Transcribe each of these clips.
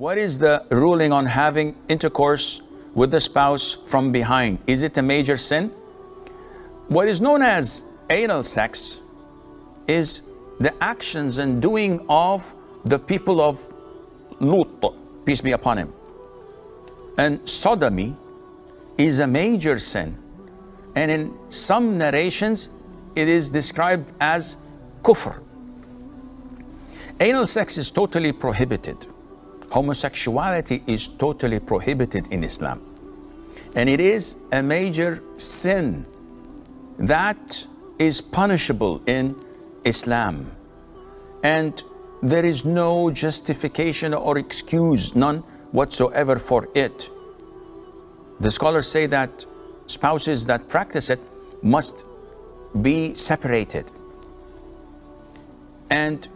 What is the ruling on having intercourse with the spouse from behind? Is it a major sin? What is known as anal sex is the actions and doing of the people of Lut, peace be upon him. And sodomy is a major sin. And in some narrations, it is described as kufr. Anal sex is totally prohibited. Homosexuality is totally prohibited in Islam. And it is a major sin that is punishable in Islam. And there is no justification or excuse, none whatsoever for it. The scholars say that spouses that practice it must be separated. And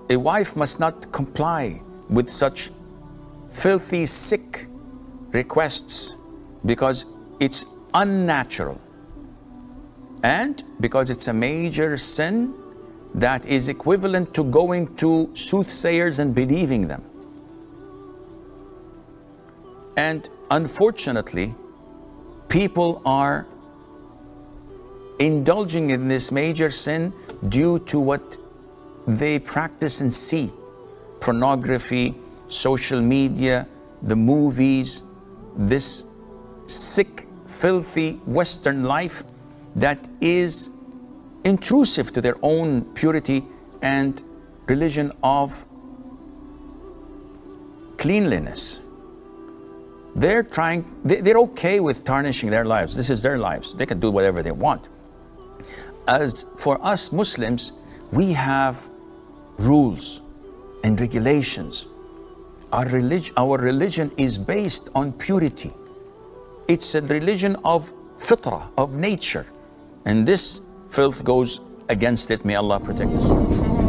a wife must not comply with such filthy, sick requests because it's unnatural and because it's a major sin that is equivalent to going to soothsayers and believing them. And unfortunately, people are indulging in this major sin due to what they practice and see. Pornography, social media, the movies, this sick, filthy Western life that is intrusive to their own purity and religion of cleanliness. They're okay with tarnishing their lives. This is their lives. They can do whatever they want. As for us Muslims, we have rules and regulations. Our religion is based on purity. It's a religion of fitrah, of nature. And this filth goes against it. May Allah protect us all.